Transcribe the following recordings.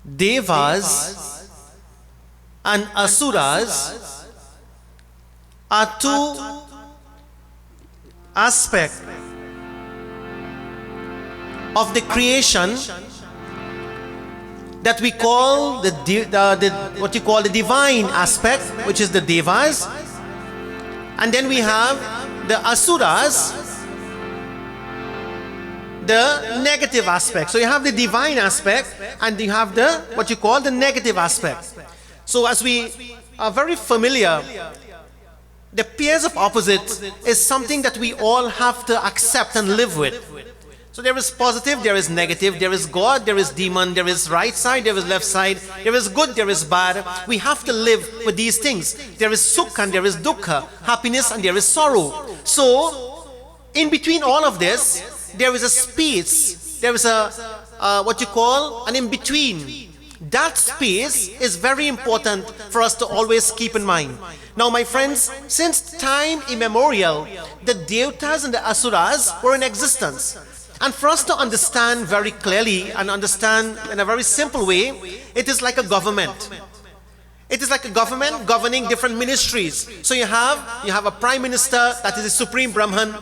devas and asuras are two aspects of the creation that we call what you call the divine aspect, which is the devas, and then we have the asuras, the negative aspect. So you have the divine aspect and you have the what you call the negative aspect. So as we are very familiar, the pairs of opposites is something that we all have to accept and live with. So there is positive, there is negative, there is God, there is demon, there is right side, there is left side, there is good, there is bad. We have to live with these things. There is sukha and there is dukkha, happiness and there is sorrow. So in between all of this, there is a space, there is a what you call an in-between. That space is very important for us to always keep in mind. Now my friends, since time immemorial, the devtas and the asuras were in existence. And for us to understand very clearly and understand in a very simple way, it is like a government. It is like a government governing different ministries. So you have a prime minister, that is the supreme Brahman.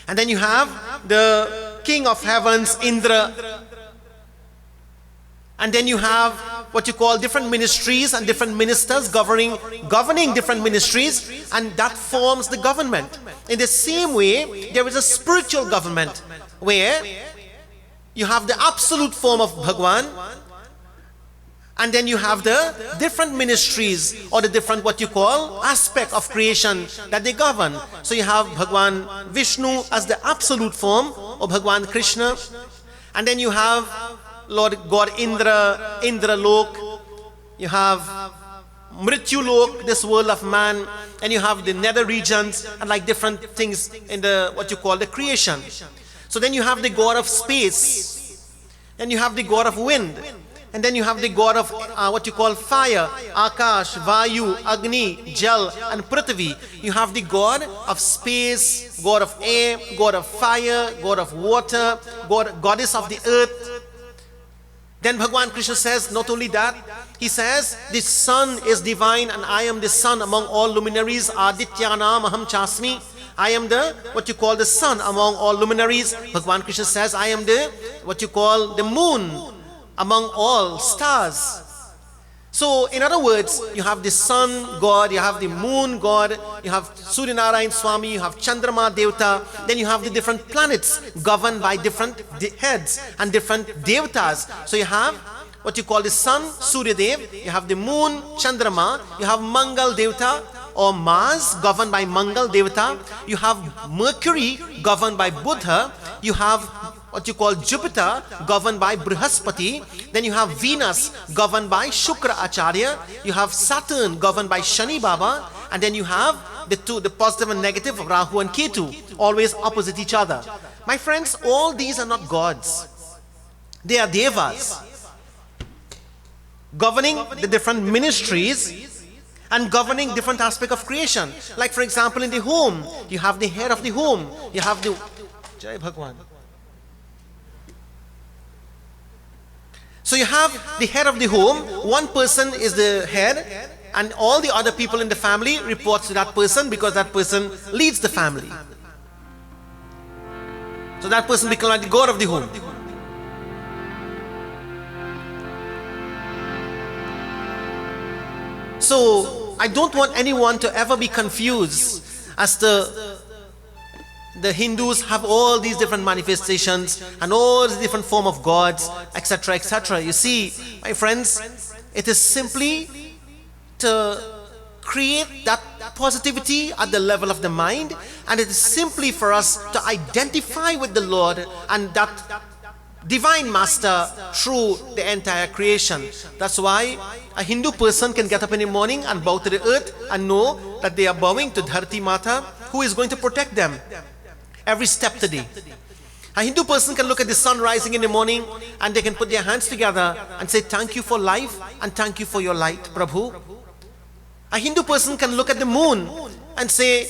And then you have the king of heavens, Indra. And then you have what you call different ministries and different ministers governing different ministries, and that forms the government. In the same way, there is a spiritual government where you have the absolute form of Bhagwan, and then you have the different ministries or the different what you call aspect of creation that they govern. So you have Bhagwan Vishnu as the absolute form, or Bhagwan Krishna, and then you have Lord God Indra, Indra Lok, you have Mrityu Lok, this world of man, and you have the nether regions and like different things in the what you call the creation. So then you have the god of space, then you have the god of wind, and then you have the god of what you call fire, Akash, Vayu, Agni, Jal and Prithvi. You have the god of space, god of air, god of fire, god of water, goddess of the earth. Then Bhagwan Krishna says, not only that, he says, the sun is divine and I am the sun among all luminaries, Adityanam Aham Chasmi. I am the, what you call the sun among all luminaries. Bhagwan Krishna says, I am the, what you call the moon among all stars. So in other words, you have the sun god, you have the moon god, you have Surya Narayan Swami, you have Chandrama Devta, then you have the different planets governed by different heads and different devtas. So you have what you call the sun, Surya Dev, you have the moon, Chandrama, you have Mangal Devta or Mars governed by Mangal Devta, you have Mercury governed by Buddha, you have what you call Jupiter governed by Brihaspati, then you have Venus governed by Shukra Acharya, you have Saturn governed by Shani Baba, and then you have the positive and negative of Rahu and Ketu, always opposite each other. My friends, all these are not gods. They are devas, governing the different ministries and governing different aspects of creation. Like for example, in the home, you have the head of the home, you have the Jai Bhagwan. So you have the head of the home, one person is the head, and all the other people in the family reports to that person because that person leads the family. So that person becomes like the god of the home. So I don't want anyone to ever be confused as to the Hindus have all these different manifestations and all these different form of gods, etc., etc. You see, my friends, it is simply to create that positivity at the level of the mind, and it is simply for us to identify with the Lord and that divine master through the entire creation. That's why a Hindu person can get up in the morning and bow to the earth and know that they are bowing to Dharti Mata, who is going to protect them every step today. A Hindu person can look at the sun rising in the morning and they can put their hands together and say, thank you for life and thank you for your light, Prabhu. A Hindu person can look at the moon and say,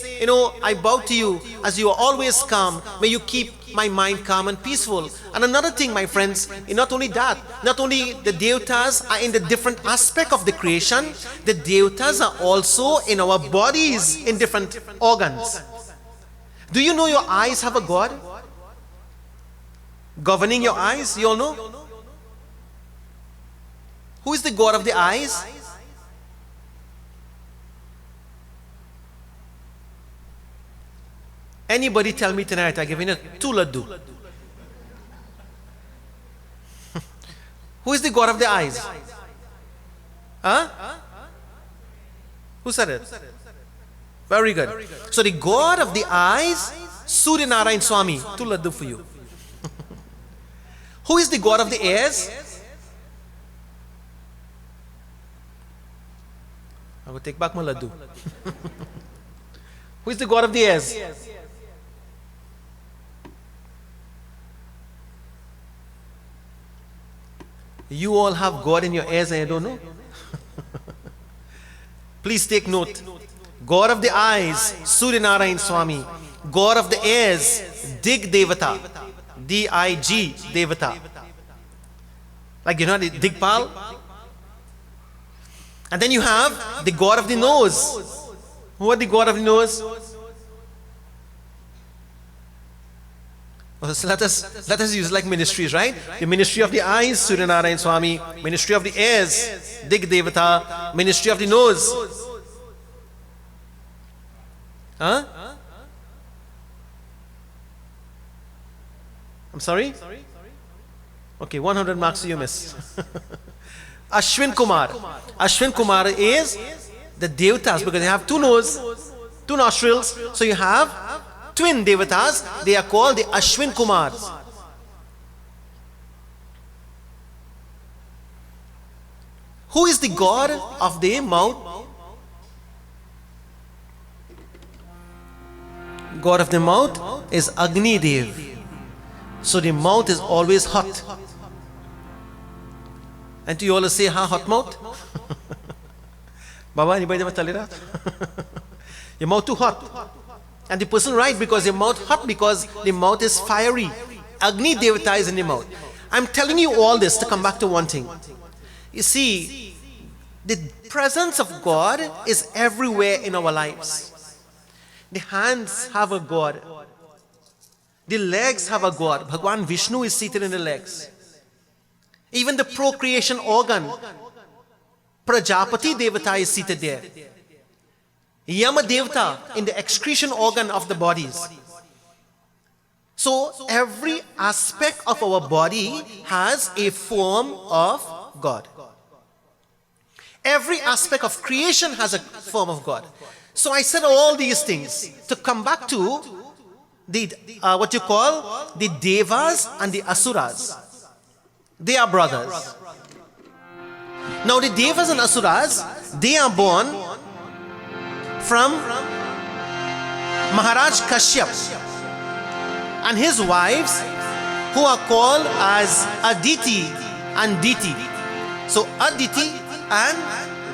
I bow to you as you are always calm. May you keep my mind calm and peaceful. And another thing, my friends, not only that, not only the devatas are in the different aspect of the creation, the devatas are also in our bodies in different organs. Do you know your eyes have a god? Governing your eyes, you all know? Who is the god of the eyes? Anybody tell me tonight, I give you 2 laddu. Who is the god of the eyes? Huh? Who said it? Very good. So the god of the eyes, Surya Narayan Swami. 2 laddu for you. Who is the god of the ears? I will take back my laddu. Who is the god of the ears? You all have God in your ears and you don't know? Please take note. God of the eyes, Surya Narayan Swami. God of the ears, Dig Devata. D-I-G Devata. Like the Digpal. And then you have the god of the nose. Who are the god of the nose? So let us use like ministries, right? The ministry of the eyes, Surya Narayan Swami. Ministry of the ears, Dig Devata. Ministry of the nose. Huh? I'm sorry? Okay, 100 marks you miss. Ashwin Kumar. Ashwin Kumar is the devatas because they have 2 noses, 2 nostrils. So you have twin devatas. They are called the Ashwin Kumars. Who is the god of the mouth? God of the mouth is Agni Dev. So the mouth is always hot. And do you always say, hot mouth? Baba, anybody ever tell you that? Your mouth too hot. And the person right because your mouth hot because the mouth is fiery. Agni Devata is in the mouth. I'm telling you all this to come back to one thing. You see, the presence of God is everywhere in our lives. The hands have a God. The legs have a god. Bhagwan Vishnu is seated in the legs. Even the procreation organ, Prajapati Devata is seated there. Yama Devata in the excretion organ of the bodies. So every aspect of our body has a form of God. Every aspect of creation has a form of God. So I said all these things to come back to the what you call the devas and the asuras. They are brothers. Now the devas and asuras, they are born from Maharaj Kashyap and his wives who are called as Aditi and Diti. So Aditi and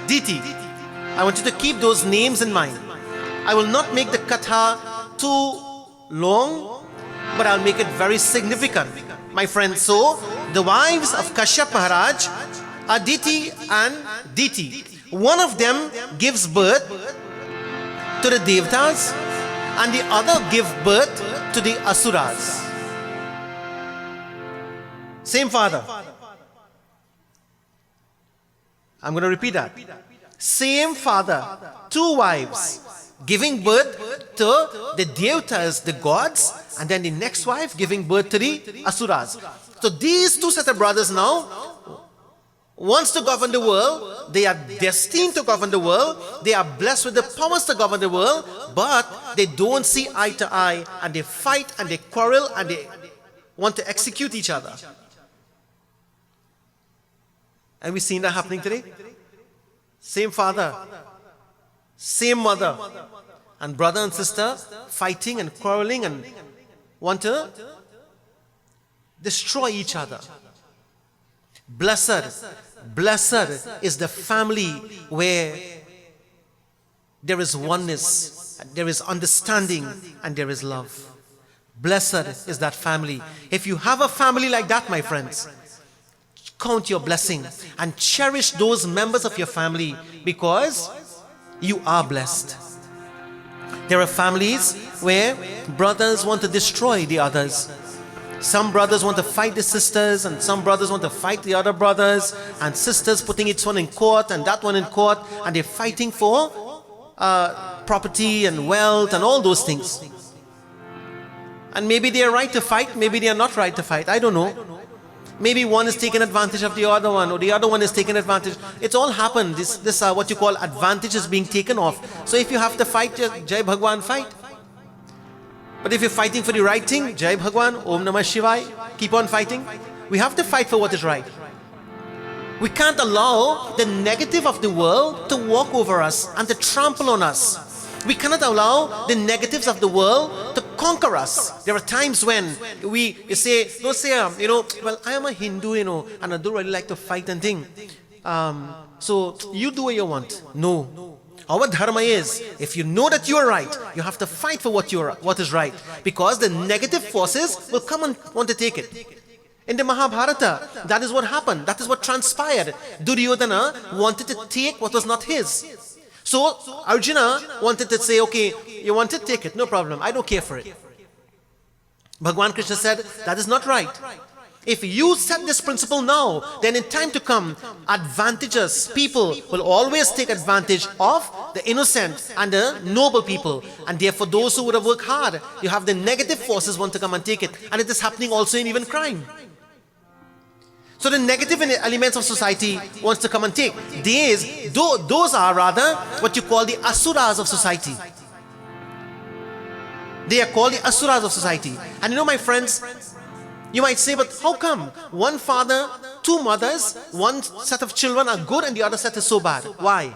Diti. I want you to keep those names in mind. I will not make the katha too long, but I'll make it very significant, my friends. So, the wives of Kashyap Maharaj, Aditi and Diti. One of them gives birth to the Devatas and the other give birth to the Asuras. Same father. I'm going to repeat that. Same father, 2 wives, giving birth to the Devatas, the gods, and then the next wife giving birth to the Asuras. So these 2 sets of brothers now wants to govern the world. They are destined to govern the world. They are blessed with the powers to govern the world, but they don't see eye to eye, and they fight and they quarrel and they want to execute each other. And we've seen that happening today. Same father, same mother, and brother and sister fighting and quarreling and want to destroy each other. Blessed is the family where there is oneness, there is understanding, and there is love. Blessed is that family. If you have a family like that, my friends, count your blessing and cherish those members of your family, because you are blessed. There are families where brothers want to destroy the others. Some brothers want to fight the sisters, and some brothers want to fight the other brothers, and sisters putting each one in court and that one in court, and they're fighting for property and wealth and all those things. And maybe they are right to fight, maybe they are not right to fight, I don't know. Maybe one is taking advantage of the other one, or the other one is taking advantage. It's all happened. This what you call advantage is being taken off. So if you have to fight, just Jai Bhagwan, fight. But if you're fighting for the right thing, Jai Bhagwan, Om Namah Shivaya, keep on fighting. We have to fight for what is right. We can't allow the negative of the world to walk over us and to trample on us. We cannot allow the negatives of the world to conquer us. There are times when don't say, well, I am a Hindu, and I don't really like to fight and thing. So you do what you want. No. Our dharma is, if you know that you are right, you have to fight for what is right. Because the negative forces will come and want to take it. In the Mahabharata, that is what happened. That is what transpired. Duryodhana wanted to take what was not his. So Arjuna wanted to say, okay, you want it, take it, no problem, I don't care for it. Bhagwan Krishna said, that is not right. If you set this principle now, then in time to come, advantageous people will always take advantage of the innocent and the noble people. And therefore those who would have worked hard, you have the negative forces want to come and take it. And it is happening also in even crime. So the negative elements of society wants to come and take. Those are rather what you call the asuras of society. They are called the asuras of society. And my friends, you might say, but how come one father, two mothers, one set of children are good and the other set is so bad? Why?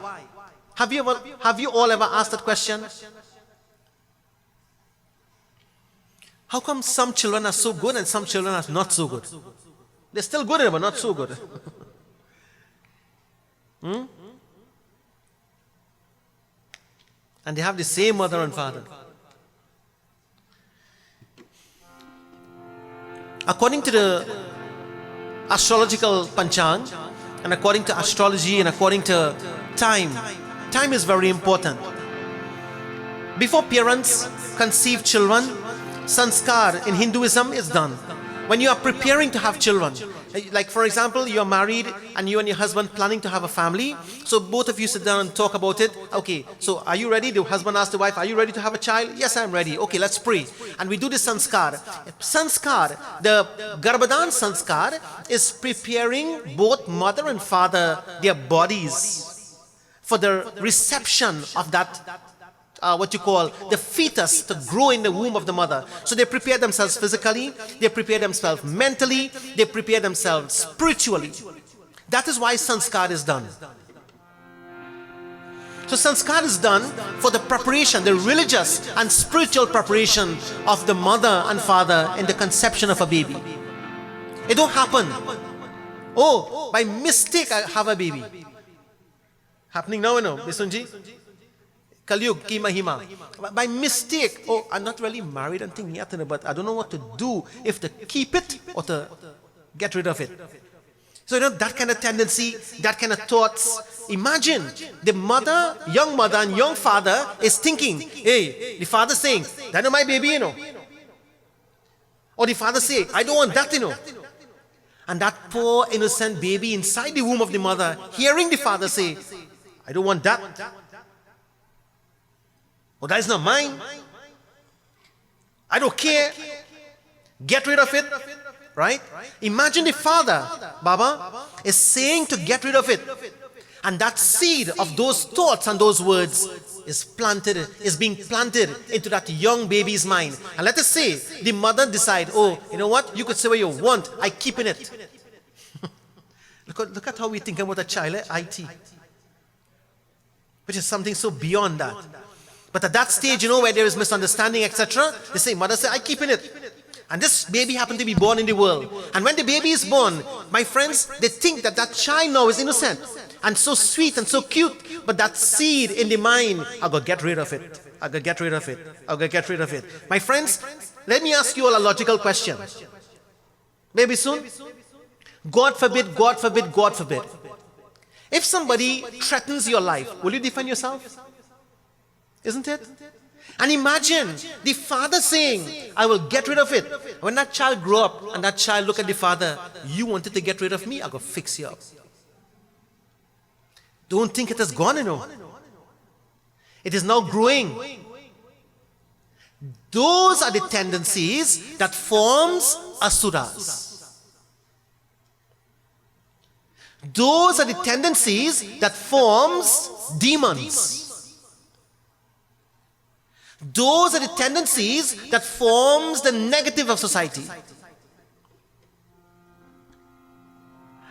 Have you all ever asked that question? How come some children are so good and some children are not so good? They're still good, but not so good. And they have the same mother and father. According to the astrological panchang, and according to astrology and according to time is very important. Before parents conceive children, sanskar in Hinduism is done. When you are preparing to have children, like for example, you are married and you and your husband planning to have a family. So both of you sit down and talk about it. Okay, so are you ready? The husband asks the wife, are you ready to have a child? Yes, I'm ready. Okay, let's pray. And we do the sanskar. Sanskar, the Garbhadan sanskar is preparing both mother and father, their bodies for the reception of that what you call the fetus to grow in the womb of the mother. So they prepare themselves physically, they prepare themselves mentally, they prepare themselves spiritually. That is why sanskar is done. So sanskar is done for the preparation, the religious and spiritual preparation of the mother and father in the conception of a baby. It don't happen. Oh, by mistake I have a baby. Happening now, Bisunji? Kalyug ki mahima. By mistake, oh, I'm not really married and thing yet, but I don't know what to do, if to keep it or to get rid of it. So that kind of tendency, that kind of thoughts. Imagine the mother, young mother and young father is thinking, hey, the father saying, that is my baby, Or the father say, I don't want that, And that poor innocent baby inside the womb of the mother, hearing the father say, I don't want that. Oh, that is not mine. I don't care. Get rid of it. Right? Imagine the father, Baba, is saying to get rid of it. And that seed of those thoughts and those words is being planted into that young baby's mind. And let us say, the mother decide, oh, you know what? You could say what you want. I keep in it. Look at how we think about a child, IT. Which is something so beyond that. But at that stage, where there is misunderstanding, etc., they say, mother say, I keep in it. And this baby happened to be born in the world. And when the baby is born, my friends, they think that child now is innocent. and so sweet and so cute, but that seed in the mind, I gotta get rid of it. I gotta get rid of it. I gotta get rid of it. My friends, let me ask you all a logical question. Maybe soon? God forbid, God forbid, God forbid. If somebody threatens your life, will you defend yourself? Isn't it? And imagine the father saying, I will get rid of it. When that child grow up and that child look at the father, you wanted to get rid of me, I'll go fix you up. Don't think it has gone, you know. It is now growing. Those are the tendencies that forms asuras. Those are the tendencies that forms demons. Those are the tendencies that forms the negative of society.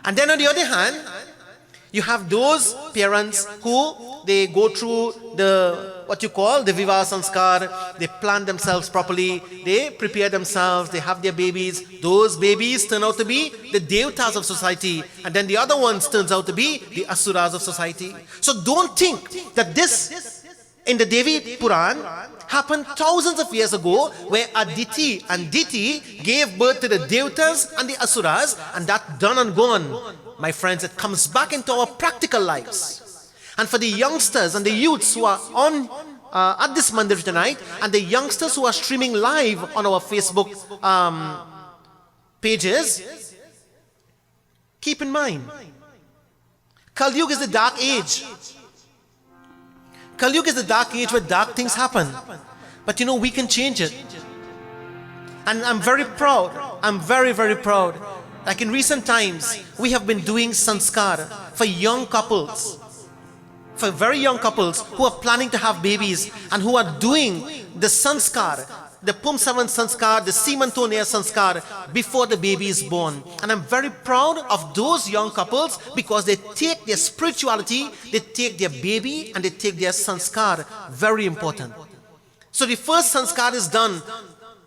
And then on the other hand, you have those parents who they go through the what you call the viva sanskar, they plan themselves properly, they prepare themselves, they have their babies. Those babies turn out to be the devas of society, and then the other ones turns out to be the asuras of society. So don't think that this in the Devi Puran happened thousands of years ago, where Aditi and Diti gave birth to the devas and the asuras, and that done and gone. My friends, it comes back into our practical lives. And for the youngsters and the youths who are on at this Mandir tonight, and the youngsters who are streaming live on our Facebook pages, keep in mind, Kali Yuga is the dark age. Kali Yuga is the dark age where dark things happen. But you know, we can change it. And I'm very proud. I'm very, very proud. Like in recent times, we have been doing sanskar for young couples. For very young couples who are planning to have babies and who are doing the sanskar, the Pumsavan sanskar, the Simantonia sanskar before the baby is born. And I'm very proud of those young couples because they take their spirituality, they take their baby and they take their sanskar. Very important. So the first sanskar is done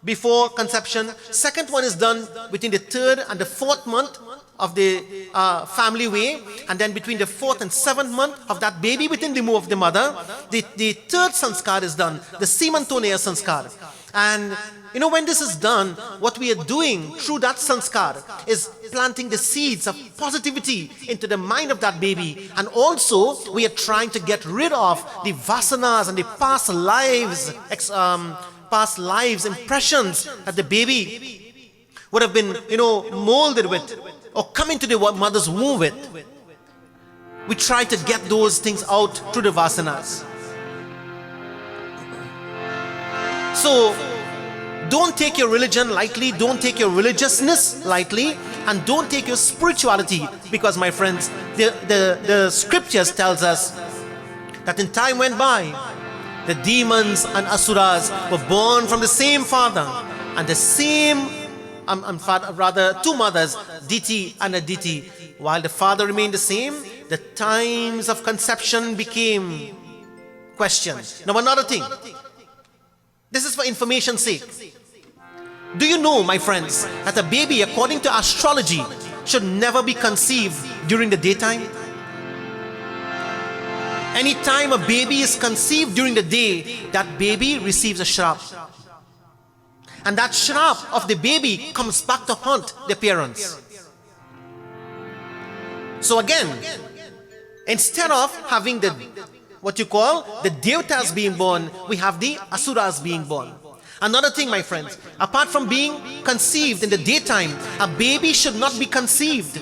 before conception. Second one is done between the 3rd and the 4th month of the family way, and then between the 4th and 7th month of that baby within the womb of the mother, the 3rd sanskar is done, the Simantonia sanskar. And you know, when this is done, what we are doing through that sanskar is planting the seeds of positivity into the mind of that baby. And also, we are trying to get rid of the vasanas and the past lives impressions that the baby would have been, you know, molded with or come into the mother's womb with. We try to get those things out through the vasanas. So don't take your religion lightly, don't take your religiousness lightly, and don't take your spirituality, because my friends, the scriptures tells us that in time went by, the demons and asuras were born from the same father and the same two mothers, Diti and Aditi. While the father remained the same, the times of conception became questioned. Now another thing, this is for information's sake. Do you know, my friends, that a baby, according to astrology, should never be conceived during the daytime? Anytime a baby is conceived during the day, that baby receives a shrap. And that shrap of the baby comes back to haunt the parents. So again, instead of having the what you call the devas being born, we have the asuras being born. Another thing, my friends, apart from being conceived in the daytime, a baby should not be conceived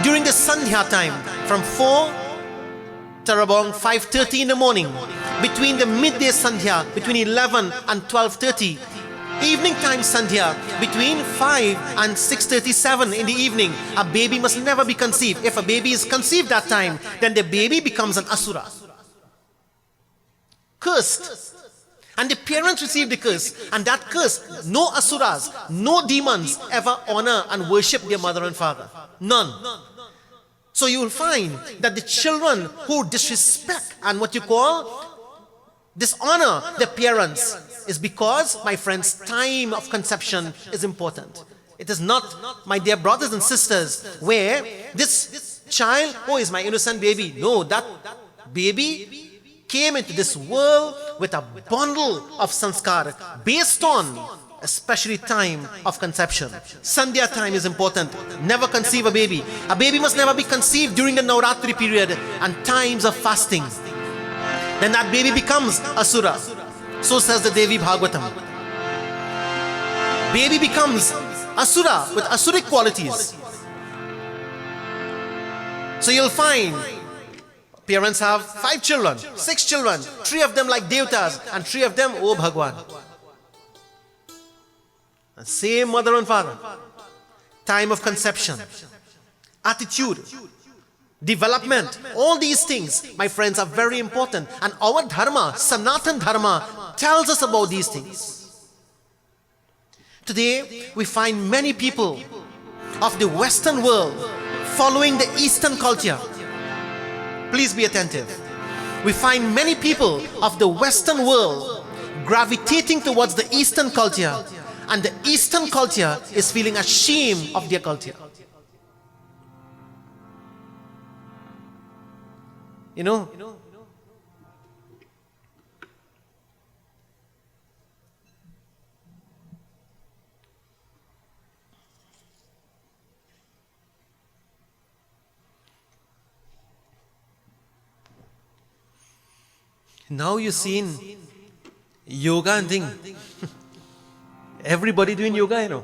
during the Sandhya time from 4 to around 5:30 in the morning, between the midday Sandhya, between 11 and 12:30, evening time Sandhya, between 5 and 6:37 in the evening. A baby must never be conceived. If a baby is conceived that time, then the baby becomes an asura, cursed. And the parents receive the curse, and that curse, no asuras, no demons ever honor and worship their mother and father. None. So you will find that the children who disrespect and what you call dishonor their parents is because, my friends, time of conception is important. It is not, my dear brothers and sisters, where this child, oh, is my innocent baby. No, that baby came into this world with a bundle of sanskar based on especially time of conception. Sandhya time is important. Never conceive a baby. A baby must never be conceived during the Navratri period and times of fasting. Then that baby becomes asura. So says the Devi Bhagavatam. Baby becomes asura with asuric qualities. So you'll find parents have 5 children, 6 children, 3 of them like devtas and 3 of them, oh Bhagwan. And same mother and father. Time of conception, attitude, development, all these things, my friends, are very important. And our dharma, Sanatan Dharma, tells us about these things. Today, we find many people of the Western world following the Eastern culture. Please be attentive. We find many people of the Western world gravitating towards the Eastern culture, and the Eastern culture is feeling ashamed of their culture. You know, now you've seen yoga and thing. Everybody doing yoga, you know.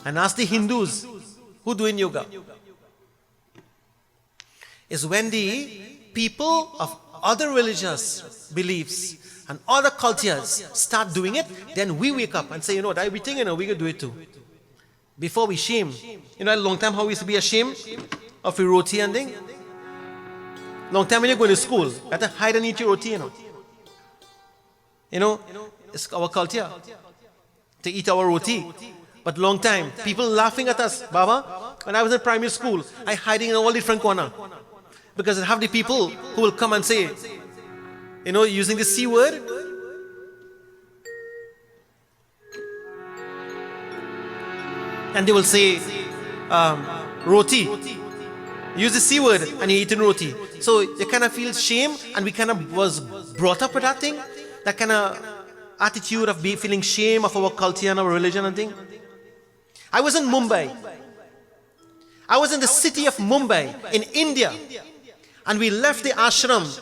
And ask the Hindus who doing yoga. Is when the people of other religious beliefs and other cultures start doing it, then we wake up and say, you know, that we think, you know, we can do it too. Before we shame. You know, a long time how we used to be ashamed of your roti and thing. Long time when you go to school, you have to hide and eat your roti, you know. You know, it's our culture to eat our roti. But long time, people laughing at us. Baba, when I was in primary school, I hiding in all different corner. Because I have the people who will come and say, you know, using the C word. And they will say, roti. Use the C word and you eat in roti. So you kind of feel shame, and we kind of was brought up with that thing. That kind of attitude of feeling shame of our culture and our religion and thing. I was in Mumbai. I was in the city of Mumbai in India. And we left the ashram.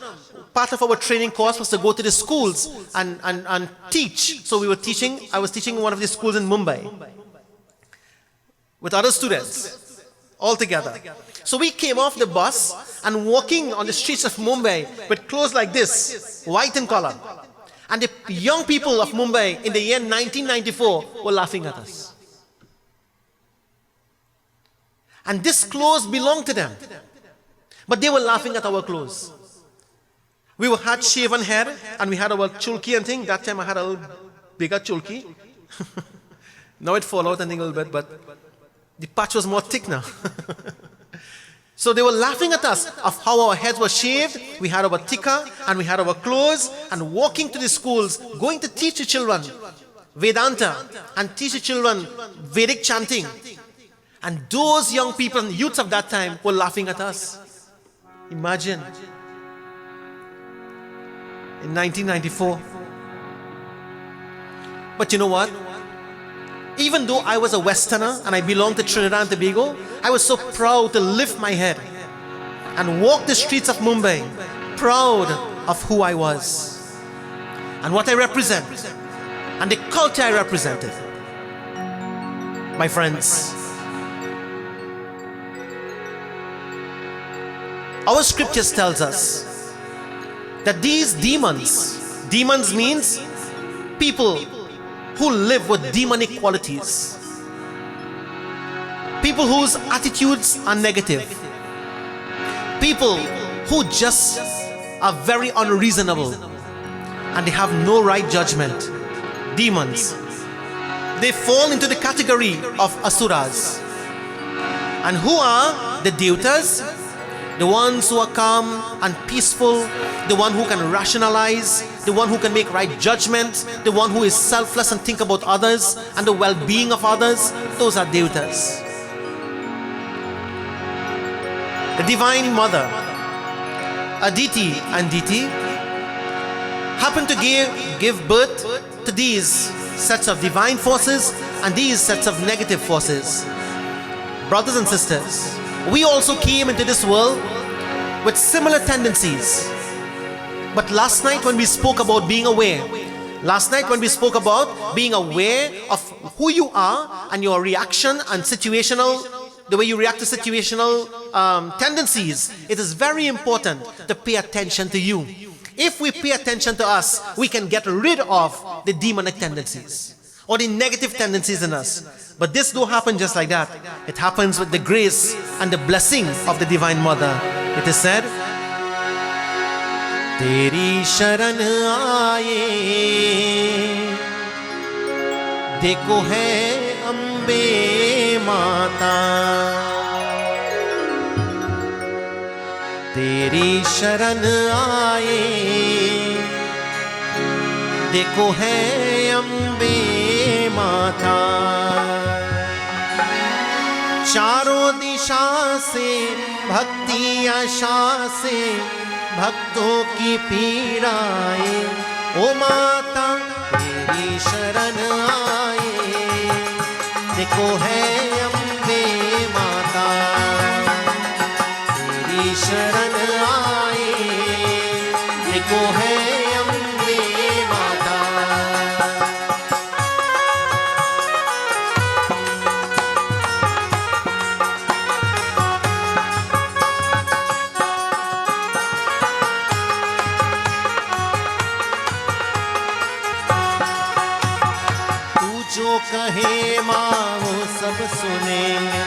Part of our training course was to go to the schools and teach. So we were teaching, I was teaching in one of the schools in Mumbai with other students all together. So we came off the bus and walking on the streets of Mumbai with clothes like this, white in color. And the young people of Mumbai in the year 1994 were laughing at us. And this clothes belonged to them. But they were laughing at our clothes. We had shaven hair and we had our chulki and thing. That time I had a little bigger chulki. Now it fall out and thing a little bit, but the patch was more thick now. So they were laughing at us of how our heads were shaved. We had our tikka and we had our clothes, and walking to the schools, going to teach the children Vedanta and teach the children Vedic chanting. And those young people and youths of that time were laughing at us. Imagine. In 1994. But you know what? Even though I was a Westerner and I belonged to Trinidad and Tobago, I was so proud to lift my head and walk the streets of Mumbai, proud of who I was and what I represent and the culture I represented. My friends, our scriptures tells us that these demons means people who live with demonic qualities, people whose attitudes are negative, people who just are very unreasonable and they have no right judgment. Demons, they fall into the category of asuras. And who are the devas? The ones who are calm and peaceful, the one who can rationalize, the one who can make right judgment, the one who is selfless and think about others and the well-being of others. Those are devas. the Divine Mother, Aditi and Diti, happened to give birth to these sets of divine forces and these sets of negative forces. Brothers and sisters, we also came into this world with similar tendencies. But last night when we spoke about being aware, of who you are and your reaction and the way you react to situational tendencies, it is very important to pay attention to you. If we pay attention to us, we can get rid of the demonic tendencies or the negative tendencies in us. But this don't happen just like that. It happens with the grace and the blessing of the Divine Mother. It is said, Teri sharan aaye, dekho hai Ambe Mata. Teri sharan aaye, dekho hai Ambe Mata. चारों दिशा से भक्ति आशा से भक्तों की पीड़ाएं, ओ माता तेरी शरण आए, देखो है अम्बे माता, तेरी शरण आए, देखो है अम्बे माता. कहे माँ वो सब सुनेंगे,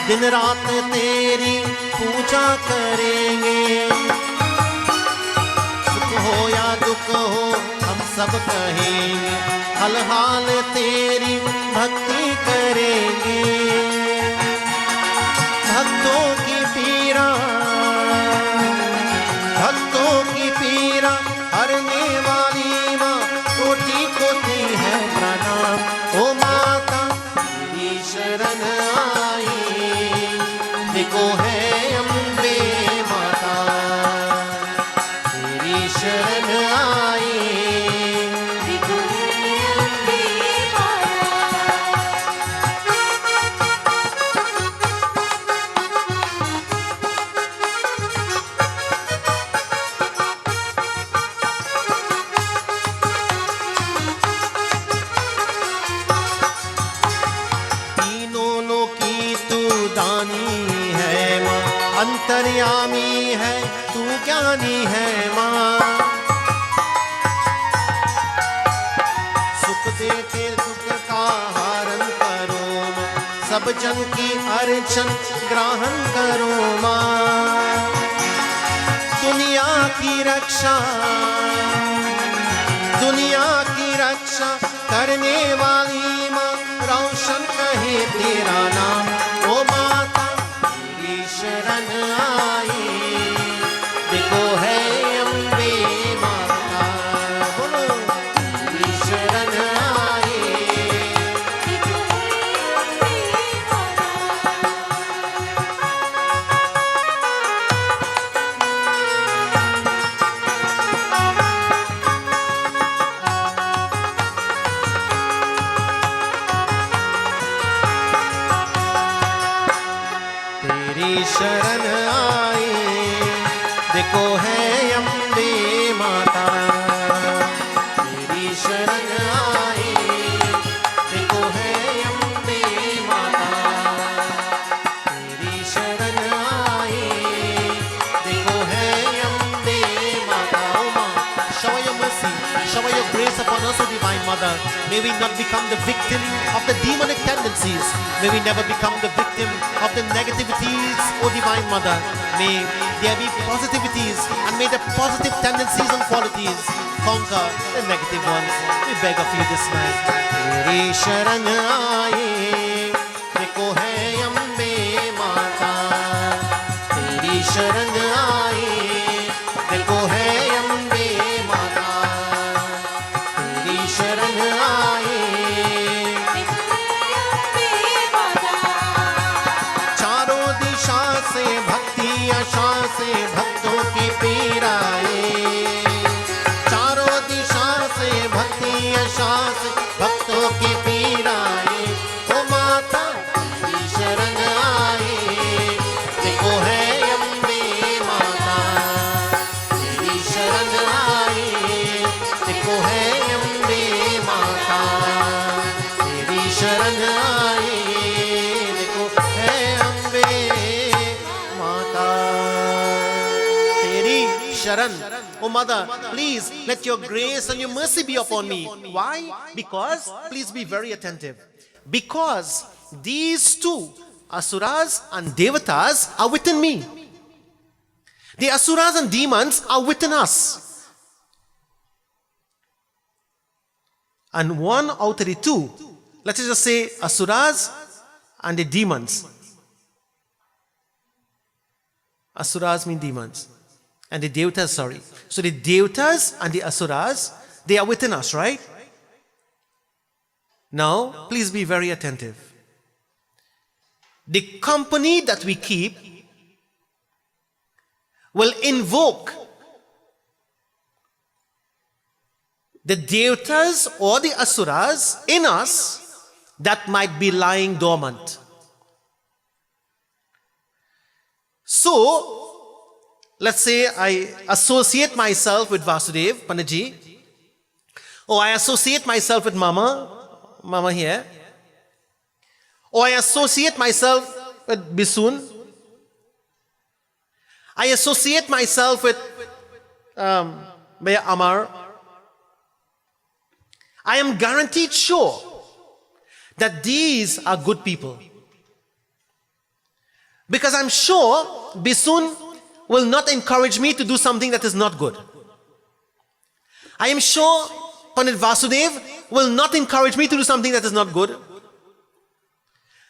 दिन रात तेरी पूजा करेंगे. सुख हो या दुख हो हम सब कहेंगे, हल हाल तेरी भक्ति करेंगे. भक्तों की पीड़ा हरने वाली माँ, कोटि कोटि है प्रणाम. ओ माता तेरी शरण आई, देखो है अम्बे माता, तेरी शरण आई, देखो है अम्बे माता. अंतर्यामी है तू, ज्ञानी है माँ. सुख दे के दुख का हरण करो माँ, सब जन की अर्चन ग्रहण करो माँ. दुनिया की रक्षा करने वाली माँ, रोशन कहे तेरा नाम. ओ माता तेरी शरण आई, देखो है अम्बे माता. बोलो तेरी शरण आई, देखो है अम्बे माता. तेरी शरण आई, देखो है अम्बे माता. तेरी शरण आई, देखो है अम्बे माता. तेरी शरण आई, देखो है अम्बे माता. Oh Ma, shower your mercy, shower your grace upon us, O Divine Mother. May we not become the victim of the demonic tendencies. May we never become the victim of the negativities, O Divine Mother. May there be positivities, and may the positive tendencies and qualities conquer the negative ones. We beg of you this night. Teri sharan aaye, dekho hai Ambe Mata. Teri sharan aaye, dekho hai Ambe Mata. Teri sharan aaye, देखो है अम्बे माता. चारों दिशा से भक्ति आशा से भक्तों की पीराए, चारों दिशा से भक्ति आशा से भक्तों की पीराए। ओ माता तेरी शरण आए, देखो है अम्बे माता तेरी शरण आए, देखो है अम्बे माता तेरी शरण आए, देखो है अम्बे माता तेरी शरण। Oh mother, please let your grace and your mercy be upon me. Why? Because, please be very attentive, because these two, asuras and devatas, are within me. The asuras and demons are within us. And one out of the two, let's just say asuras and the demons. Asuras mean demons. And the devatas, sorry. So the devatas and the asuras, they are within us, right? Now, please be very attentive. The company that we keep will invoke the devatas or the asuras in us that might be lying dormant. So, let's say I associate myself with Vasudev, Panditji, or I associate myself with Mama here, or I associate myself with Bisun, I associate myself with Bhaiya Amar. I am guaranteed sure that these are good people. Because I'm sure Bisun will not encourage me to do something that is not good. I am sure Pandit Vasudev will not encourage me to do something that is not good.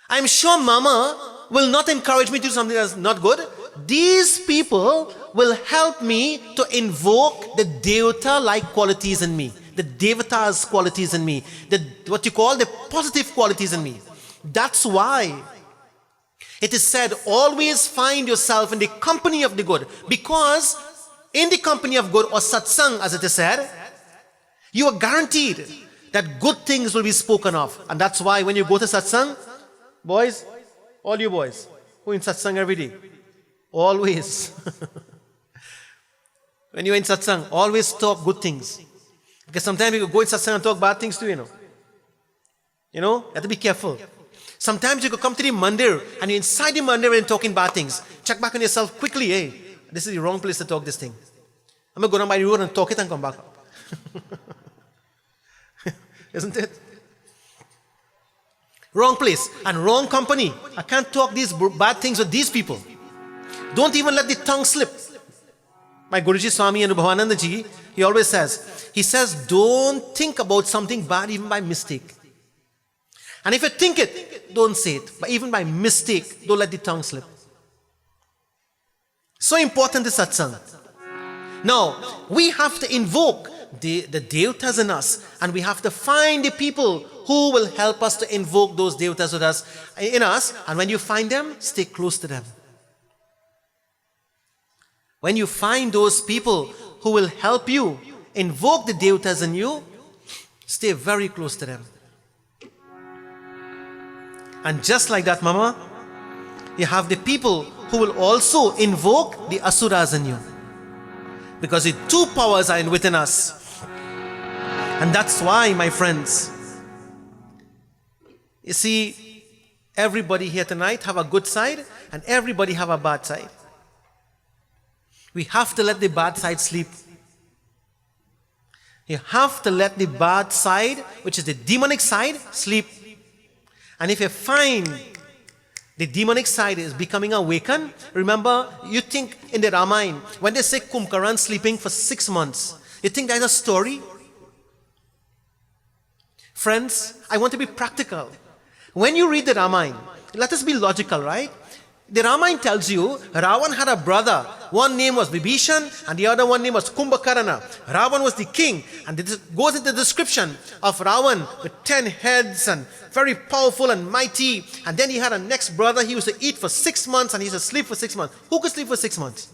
I am sure Mama will not encourage me to do something that is not good. These people will help me to invoke the Devata-like qualities in me, the Devata's qualities in me, what you call the positive qualities in me. That's why it is said, always find yourself in the company of the good. Because in the company of good, or satsang as it is said, you are guaranteed that good things will be spoken of. And that's why when you go to satsang, boys, all you boys who are in satsang every day, always, when you are in satsang, always talk good things. Because sometimes you go in satsang and talk bad things too, you know. You have to be careful. Sometimes you could come to the Mandir and you're inside the Mandir and talking bad things. Check back on yourself quickly. Hey, this is the wrong place to talk this thing. I'm going to go down by the road and talk it and come back up. Isn't it? Wrong place and wrong company. I can't talk these bad things with these people. Don't even let the tongue slip. My Guruji Swami and Abhedanand ji, he always says, don't think about something bad even by mistake. And if you think it, don't say it. But even by mistake, don't let the tongue slip. So important is satsang. Now, we have to invoke the devatas in us, and we have to find the people who will help us to invoke those devatas in us. And when you find them, stay close to them. When you find those people who will help you invoke the devatas in you, stay very close to them. And just like that, Mama, you have the people who will also invoke the asuras in you. Because the two powers are within us. And that's why, my friends, you see, everybody here tonight have a good side and everybody have a bad side. We have to let the bad side sleep. You have to let the bad side, which is the demonic side, sleep. And if you find the demonic side is becoming awakened, remember, you think in the Ramayana, when they say Kumbhakaran sleeping for 6 months, you think that's a story? Friends, I want to be practical. When you read the Ramayana, let us be logical, right? The Ramayana tells you, Ravan had a brother One name was Vibhishan and the other one name was Kumbhakarna. Ravan was the king, and this goes into the description of Ravan with 10 heads and very powerful and mighty. And then he had a next brother. He used to eat for 6 months and he used to sleep for 6 months. Who could sleep for 6 months?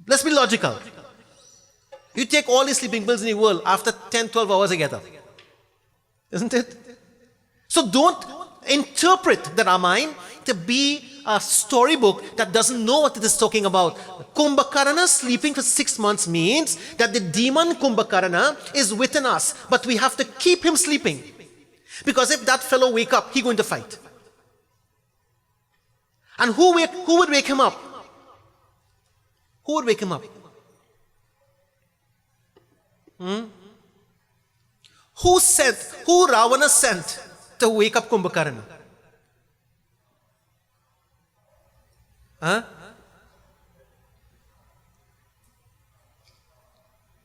Let's be logical. You take all the sleeping pills in the world after 10, 12 hours together. Isn't it? So don't interpret the Ramayana to be a storybook that doesn't know what it is talking about. Kumbhakarna sleeping for 6 months means that the demon Kumbhakarna is within us, but we have to keep him sleeping. Because if that fellow wake up, he's going to fight. And who would wake him up? Who would wake him up? Who Ravana sent to wake up Kumbhakarna? Huh?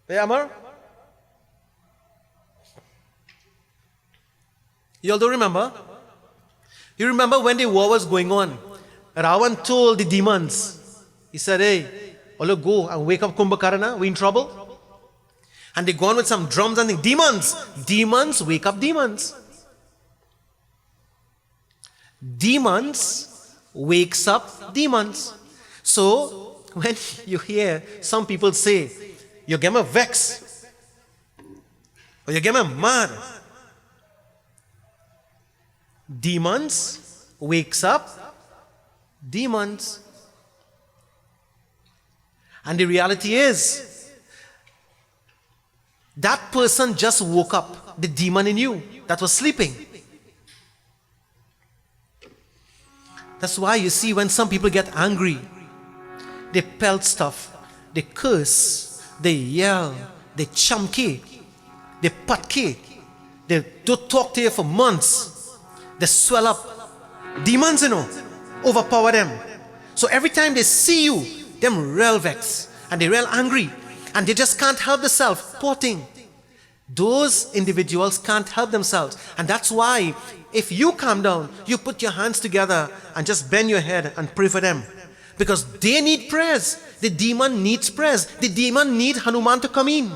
Hey, Amar? You all don't remember? You remember when the war was going on? Ravan told the demons, he said, hey, all go and wake up Kumbhakarna, we're in trouble. And they gone with some drums and things. Demons, wake up demons. Demons wakes up demons. So, when you hear some people say, you get me vexed, or you get me mad, demons wakes up demons. And the reality is, that person just woke up the demon in you that was sleeping. That's why you see when some people get angry, they pelt stuff, they curse, they yell, they chamki, they patki, they don't talk to you for months, they swell up. Demons, overpower them. So every time they see you, them real vexed and they real angry. And they just can't help themselves. Poor thing. Those individuals can't help themselves. And that's why if you calm down, you put your hands together and just bend your head and pray for them. Because they need prayers. The demon needs prayers. The demon needs Hanuman to come in.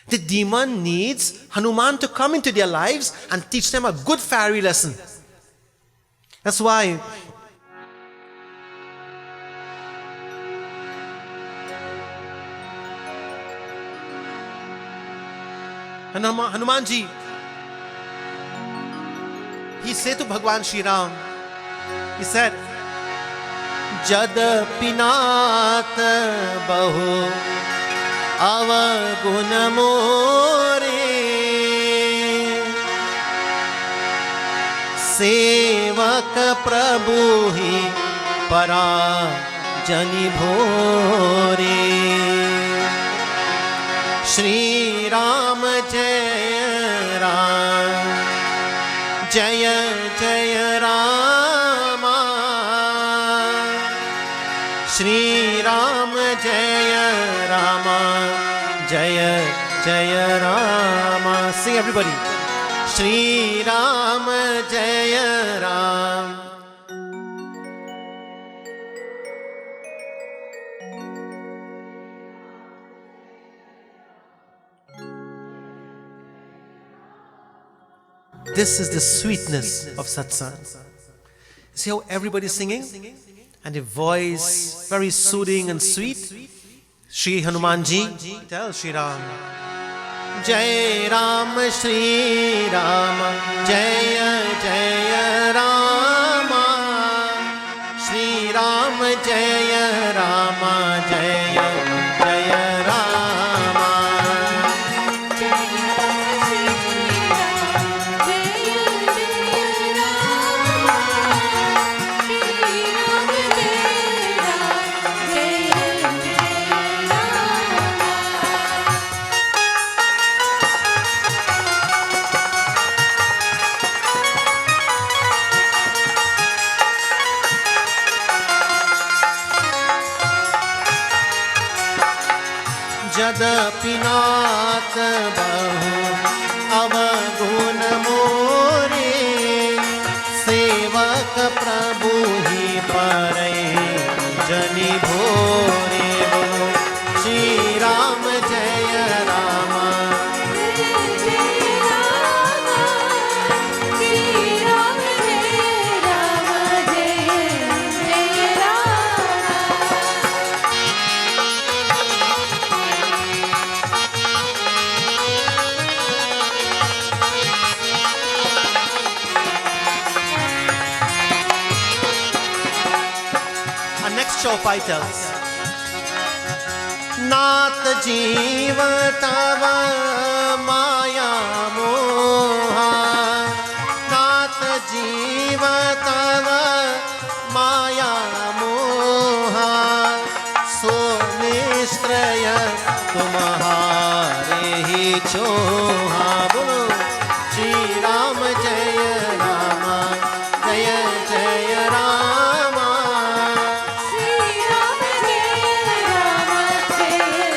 The demon needs Hanuman to come into their lives and teach them a good fairy lesson. That's why Hanumanji, he said to Bhagwan Shri Ram, he said, Jad pinat bahu avagun more sevak prabhu hi para jani bhore. Shri Ram Jaya Ram Jaya Jaya Rama. Shri Ram Jaya Rama Jaya Jaya Rama. Sing everybody. Shri Ram Jaya Ram. This is the sweetness of satsang. See how everybody's singing? And the voice very soothing and sweet. Shri Hanumanji, tell Shri Ram. Jai Ram Shri Ram, Jaya Jaya Rama. Shri Ram Jaya Rama, Jaya Jaya Rama. Pinat bahu avagun more sevak prabhu hi parai jani chaupai tells, Naat jeeva tava maya moha, Naat jeeva tava maya moha, so nistraya tumhare hi choha. Bolo Shri Ram Jaya Rama, Jaya Jaya Rama. Shri Ram Jaya Rama, Jaya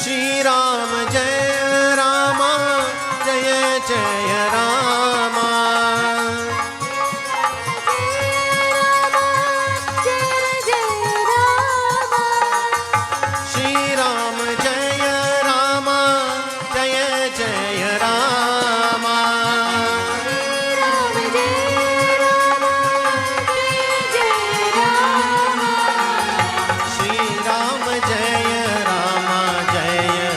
Shri Ram Jaya Rama, Jaya Jaya Rama. Shri Ram Jaya Rama, Jaya Jaya Rama. Shri Ram Jaya Rama, Jaya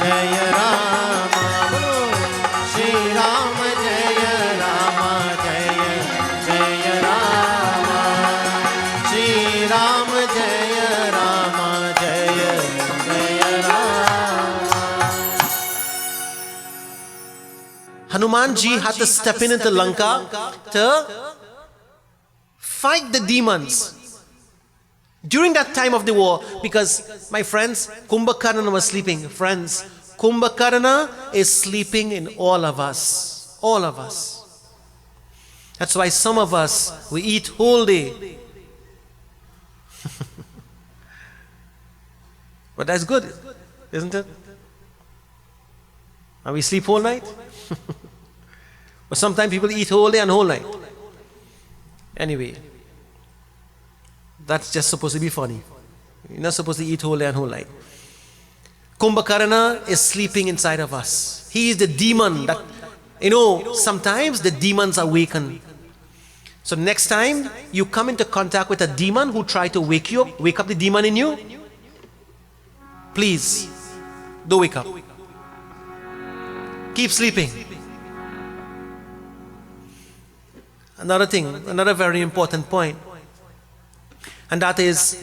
Jaya Rama. Bolo Shri Ram Jaya Rama, Jaya Jaya Rama. Shri Ram Jaya Rama, Jaya Jaya Rama. Hanuman ji had to step into Lanka to fight the demons during that time of the war, because, my friends, Kumbhakarna was sleeping. Friends, Kumbhakarna is sleeping in all of us. All of us. That's why some of us, we eat whole day. But that's good, isn't it? And we sleep whole night. But sometimes people eat whole day and whole night. Anyway, that's just supposed to be funny. You're not supposed to eat whole day and whole night. Kumbhakarna is sleeping inside of us. He is the demon that, sometimes the demons awaken. So next time you come into contact with a demon who try to wake you up, wake up the demon in you, please, don't wake up. Keep sleeping. Another thing, another very important point, and that is,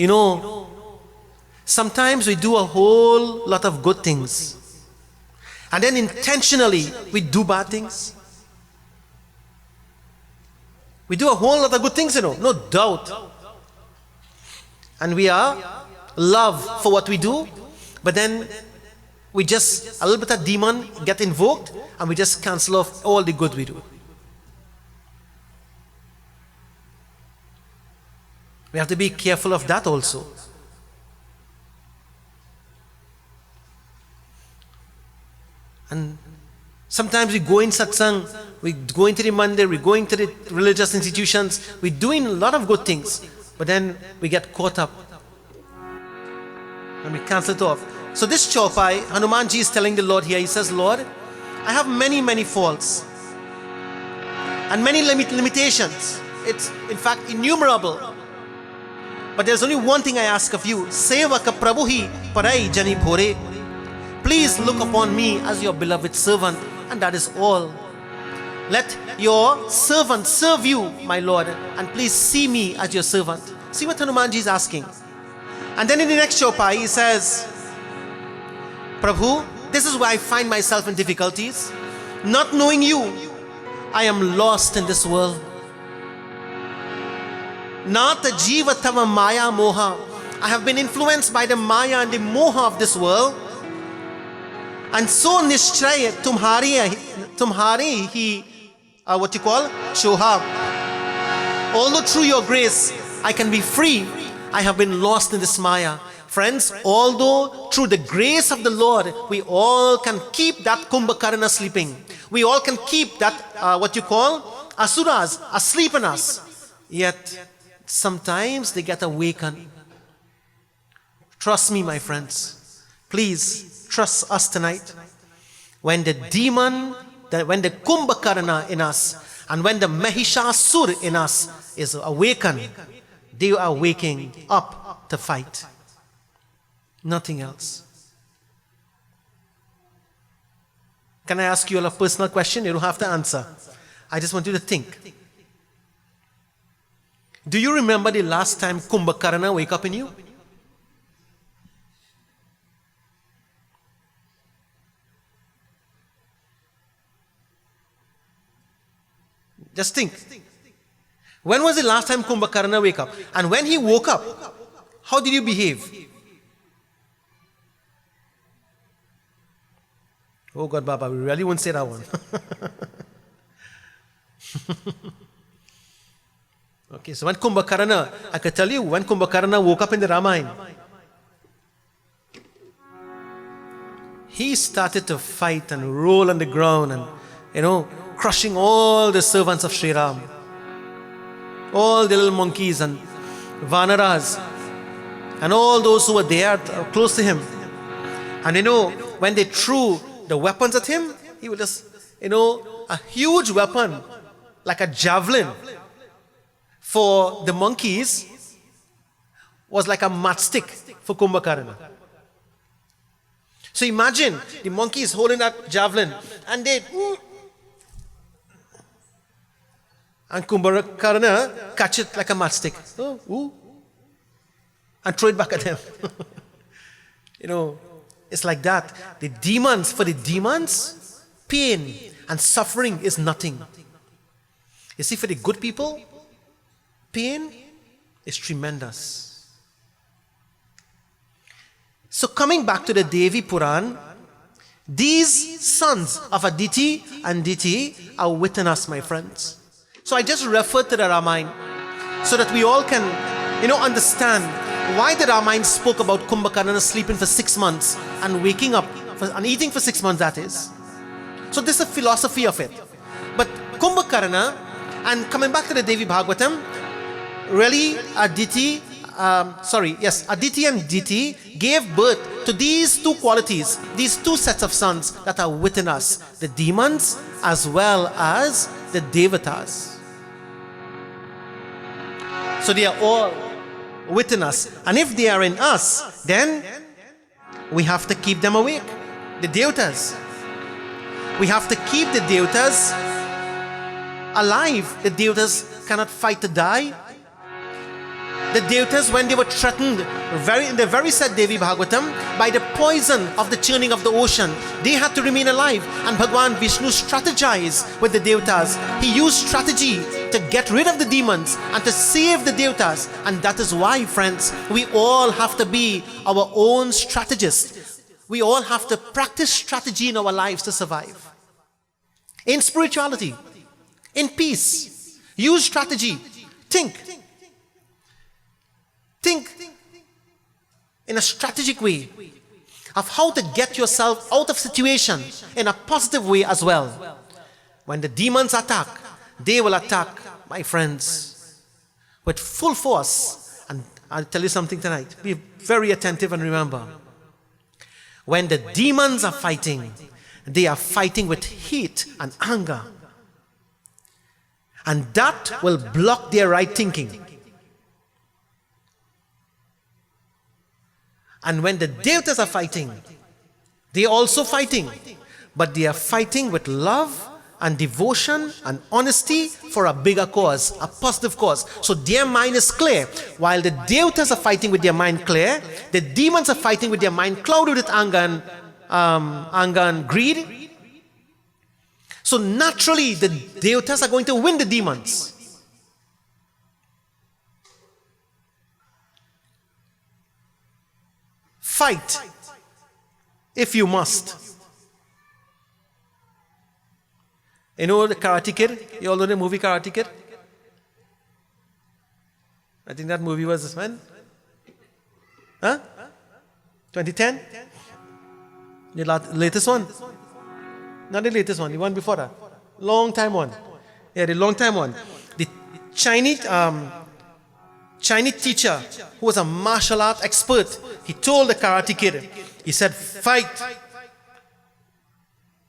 sometimes we do a whole lot of good things, and then intentionally we do bad things. We do a whole lot of good things, no doubt. And we are loved for what we do, but then we just, a little bit of demon get invoked, and we just cancel off all the good we do. We have to be careful of that also. And sometimes we go in satsang, we go into the mandir, we go into the religious institutions, we're doing a lot of good things, but then we get caught up and we cancel it off. So this chaupai, Hanumanji is telling the Lord here, he says, Lord, I have many, many faults and many limitations. It's in fact innumerable. But there's only one thing I ask of you. Sevaka Prabhuhi Parai Jani Bhore. Please look upon me as your beloved servant, and that is all. Let your servant serve you, my Lord, and please see me as your servant. See what Hanumanji is asking. And then in the next chaupai he says, Prabhu, this is where I find myself in difficulties. Not knowing you, I am lost in this world. Nata jiva tava maya moha. I have been influenced by the maya and the moha of this world. And so nishchay tumhari hi choha. Although through your grace I can be free, I have been lost in this maya. Friends, although through the grace of the Lord we all can keep that Kumbhakarna sleeping, we all can keep that asuras asleep in us, yet sometimes they get awakened. Trust me, my friends. Please trust us tonight. When the demon, when the Kumbhakarna in us, and when the Mahishasur in us is awakened, They are waking up to fight. Nothing else. Can I ask you all a personal question? You don't have to answer. I just want you to think. Do you remember the last time Kumbhakarna wake up in you? Just think. When was the last time Kumbhakarna wake up? And when he woke up, how did you behave? Oh God, Baba, we really won't say that one. Okay, so when Kumbhakarna, I can tell you, when Kumbhakarna woke up in the Ramayana, he started to fight and roll on the ground and, crushing all the servants of Sri Ram. All the little monkeys and Vanaras and all those who were there close to him. And when they threw the weapons at him, he would just, a huge weapon, like a javelin for the monkeys, was like a matchstick for Kumbhakarna. So imagine the monkeys holding that javelin and and Kumbhakarna catch it like a matchstick. And throw it back at them. It's like that. For the demons, pain and suffering is nothing. You see, for the good people, pain is tremendous. So coming back to the Devi Puran, these sons of Aditi and Diti are within us, my friends. So I just referred to the Ramayana so that we all can, understand why the Ramayana spoke about Kumbhakarna sleeping for 6 months and waking up and eating for 6 months, that is. So this is a philosophy of it. But Kumbhakarna, and coming back to the Devi Bhagavatam, really Aditi and Diti gave birth to these two qualities, these two sets of sons that are within us, the demons as well as the devatas. So they are all within us. And if they are in us, then we have to keep them awake. The devatas. We have to keep the devatas alive. The devatas cannot fight to die. The devatas, when they were threatened, in the very said Devi Bhagavatam, by the poison of the churning of the ocean, they had to remain alive. And Bhagwan Vishnu strategized with the devatas. He used strategy to get rid of the demons and to save the devatas. And that is why, friends, we all have to be our own strategists. We all have to practice strategy in our lives to survive. In spirituality, in peace, use strategy. Think in a strategic way of how to get yourself out of situation in a positive way as well. When the demons attack, they will attack, my friends, with full force. And I'll tell you something tonight. Be very attentive and remember. When the demons are fighting, they are fighting with heat and anger. And that will block their right thinking. And when the devatas are fighting, they are also fighting. But they are fighting with love and devotion and honesty for a bigger cause, a positive cause. So their mind is clear. While the devatas are fighting with their mind clear, the demons are fighting with their mind clouded with anger and greed. So naturally, the devatas are going to win the demons. Fight if you must. You know the Karate Kid? You all know the movie Karate Kid? I think that movie was this one. Huh? 2010? The latest one? Not the latest one, the one before that. Long time one. Yeah, the long time one. The Chinese teacher who was a martial art expert, he told the Karate Kid, he said, fight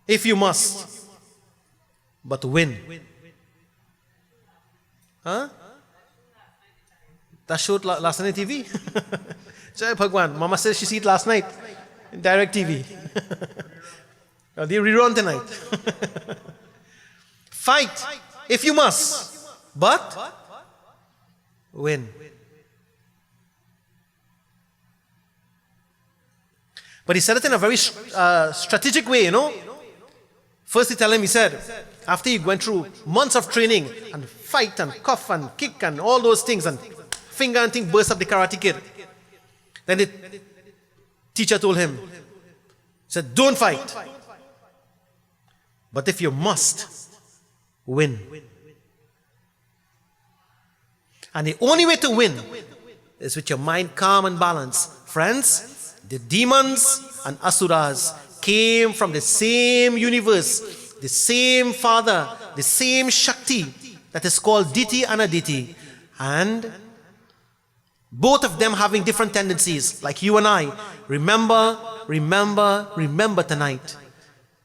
if you must, but win. Huh? That showed last night on TV. Jai Bhagwan. Mama says she see it last night in direct TV. They rerun tonight. Fight if you must, but win. But he said it in a very strategic way, First he tell him, he said, after he went through months of training and fight and cuff and kick and all those things and finger and thing burst up the Karate Kid. Then the teacher told him, said, don't fight. But if you must, win. And the only way to win is with your mind calm and balanced. Friends, the demons and asuras came from the same universe, the same father, the same Shakti that is called Diti and Aditi. And both of them having different tendencies, like you and I. Remember, remember, remember tonight.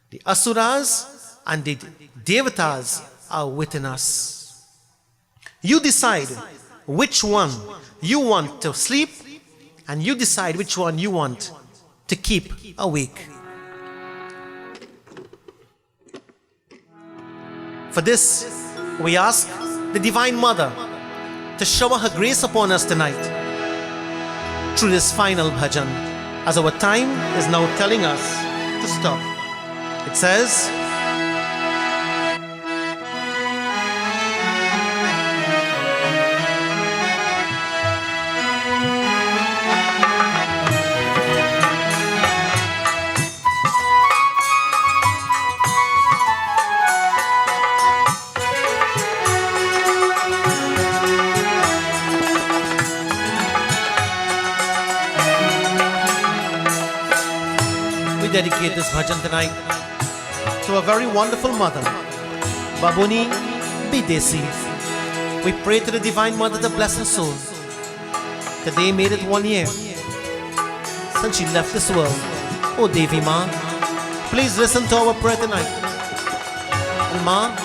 The asuras and the devatas are within us. You decide which one you want to sleep, and you decide which one you want to keep awake. For this, we ask the Divine Mother to shower her grace upon us tonight through this final bhajan, as our time is now telling us to stop. It says, dedicate this bhajan tonight to a very wonderful mother, Babuni Bidesi. We pray to the Divine Mother to bless her soul. Today made it 1 year since she left this world. Oh Devi Ma, please listen to our prayer tonight. And Ma,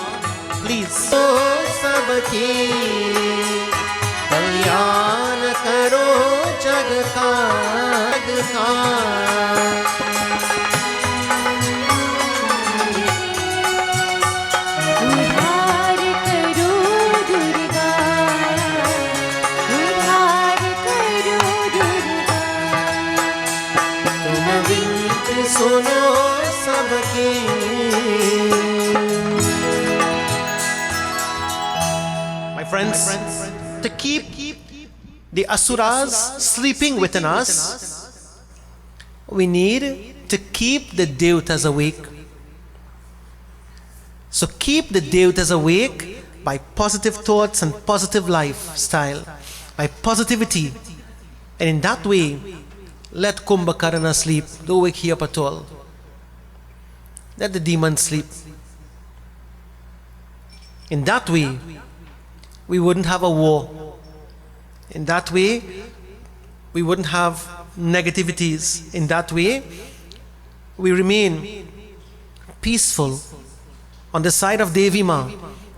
please. Oh sabki kalyan karo jag ka. My friends, to keep the asuras sleeping within us, we need to keep the devatas awake. So keep the devatas awake by positive thoughts and positive lifestyle, by positivity. And in that way, let Kumbhakarna sleep. Don't wake he up at all. Let the demons sleep. In that way, we wouldn't have a war. In that way, we wouldn't have negativities. In that way, we remain peaceful on the side of Devi Ma,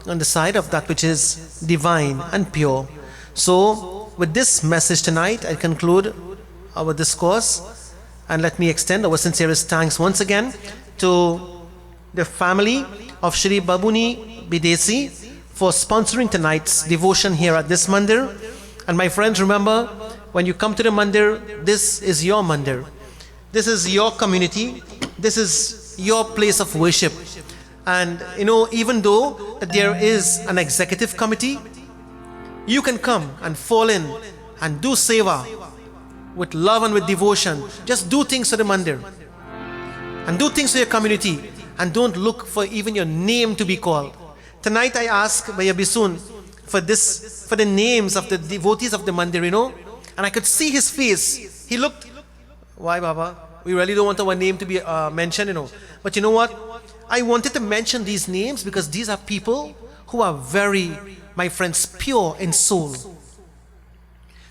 on the side of that which is divine and pure. So, with this message tonight, I conclude our discourse, and let me extend our sincerest thanks once again to the family of Shri Babuni Bidesi for sponsoring tonight's devotion here at this Mandir. And my friends, remember, when you come to the Mandir, this is your Mandir. This is your community. This is your place of worship. And even though there is an executive committee, you can come and fall in and do seva with love and with devotion. Just do things for the Mandir and do things for your community, and don't look for even your name to be called. Tonight I ask Bhaiya Bisun for the names of the devotees of the Mandir, and I could see his face. He looked, why Baba? We really don't want our name to be mentioned, But you know what? I wanted to mention these names because these are people who are very, my friends, pure in soul.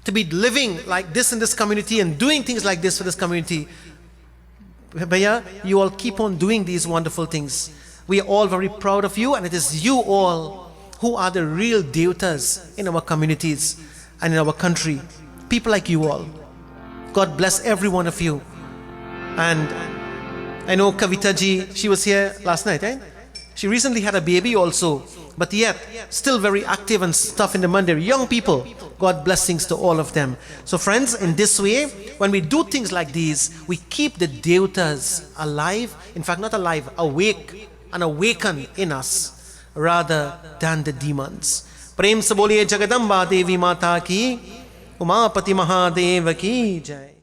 To be living like this in this community and doing things like this for this community. Bhaiya, you all keep on doing these wonderful things. We are all very proud of you, and it is you all who are the real devatas in our communities. and in our country. People like you all. God bless every one of you. And I know Kavita ji, she was here last night, right? She recently had a baby also, but yet still very active and stuff in the Mandir. Young people, God blessings to all of them. So friends, in this way, when we do things like these, we keep the devatas alive, in fact not alive, awake and awaken in us rather than the demons. Prem se boliye Jagadamba Devi Mata ki, Umapati Mahadev ki jai.